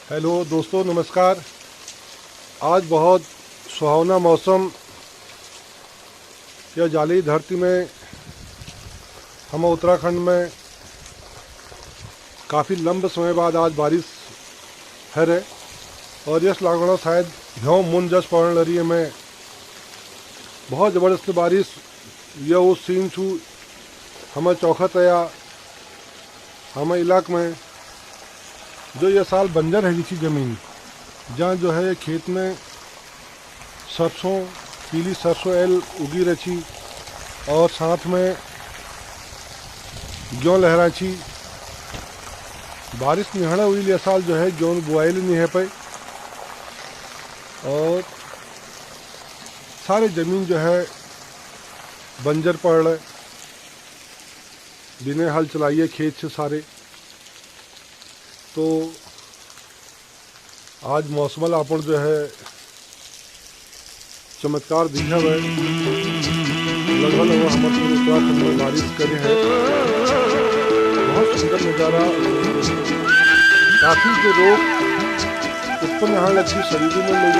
Hello दोस्तों, नमस्कार। आज बहुत सुहावना मौसम या जाली धरती में हम उत्तराखंड में काफ़ी लंबे समय बाद आज बारिश है रे। और यस लागणो शायद ह्यो मुन जस पड़न लरी है में बहुत ज़बरदस्त बारिश यह वो सीन छू हमें चौखट या हमें इलाक में जो ये साल बंजर है किसी ज़मीन जहाँ जो है खेत में सरसों पीली सरसों एल उगी रही और साथ में गेहूँ लहराची बारिश निहड़ा हुई ये साल जो है गेहूँ बुआई नहीं है पाई और सारे ज़मीन जो है बंजर पड़ रहे बिना हल चलाइए खेत से सारे। तो आज मौसम आपन जो है चमत्कार दिखा है लगभग हमारे उत्तराखंड में बारिश करे हैं। बहुत सुंदर नज़ारा काफ़ी जो लोग उत्पन्न यहाँ लगती शरीरों में लोग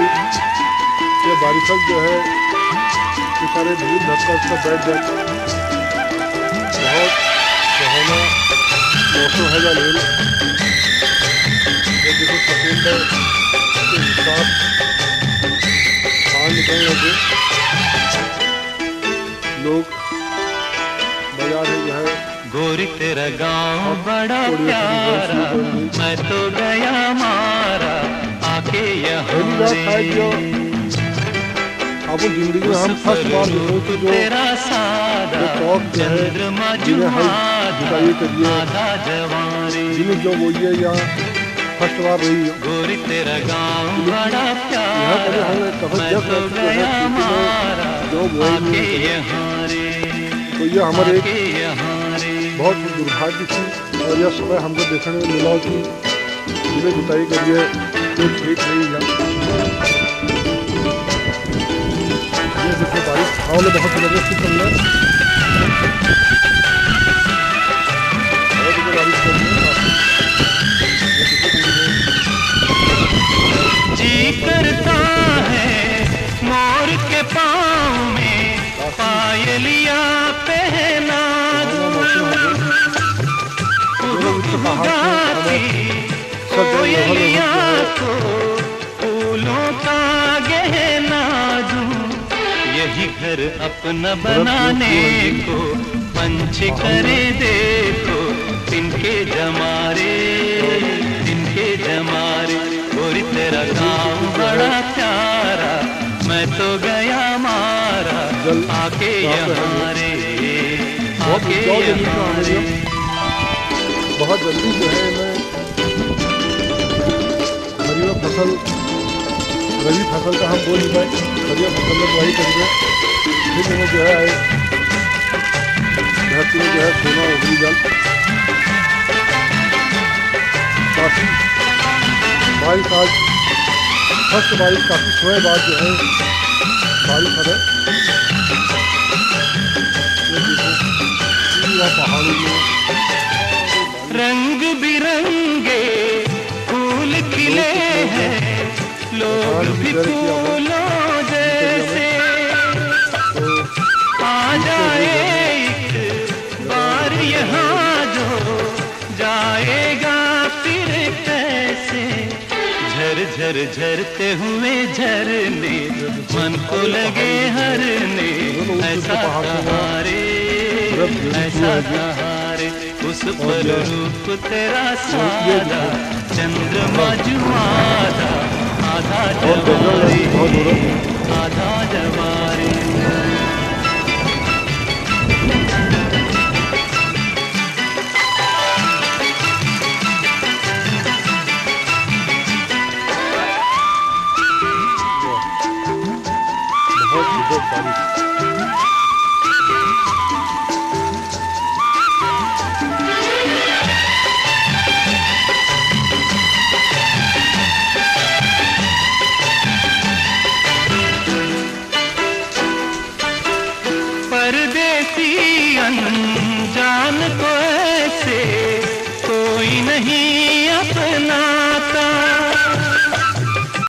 ये बारिश जो है ये सारे धूल धक्का उसका बैठ जाते बहुत सुहाना मौसम है या लेल देखो सफेद है उसके हिसाब बाहर निकलने लगे लोग बाजार है जो है। गोरी तेरा गांव बड़ा प्यारा मैं तो गया मारा आके यहाँ अब जिंदगी में हम फर्स्ट बार जो तेरा सादा चंद्रमा जुटाई करिए जिन्हें जो वो ये या फर्स्ट बार रही है गोरी तेरा गांव बड़ा प्यारा मैं तो गया मारा आके यहाँ रे तो ये हमारे बहुत दुर्भाग्य थी और यह समय हमको देखने में मिला कि जिन्हें जुताई करिए तो खेत नहीं है। ये देखो बारिश हवा बहुत जबरदस्ती चल रहा है बारिश कर जी करता है मोर के पाँव में पायलिया पहना कोयलिया को फूलों का गहना दूं यही घर अपना बनाने को पंछी करे देखो तिनके जमारे और तेरा गाँव बड़ा प्यारा मैं तो गया मारा आके यहाँ रे आके यहाँ रे। बहुत जल्दी जो है मैं खरीफ फसल रबी फसल का हम बोल नहीं पाए खरीफ फसल में बुआई करेंगे फिर हमें जो है धरती में जो है सोना उगली जल काफ़ी बारिश आज फर्स्ट बारिश काफ़ी समय बाद जो है बारिश है पहाड़ों में रंग बिरंगे फूल खिले हैं लोग भी फूलों जैसे आ जाए एक बार यहाँ जो जाएगा फिर कैसे झर झरते हुए झरने मन को लगे हरने ऐसा सहारे उस पर रूप तेरा सादा चंद्रमा जुआदा आधा जवारी आधा जवारी। अनजान को ऐसे कोई नहीं अपना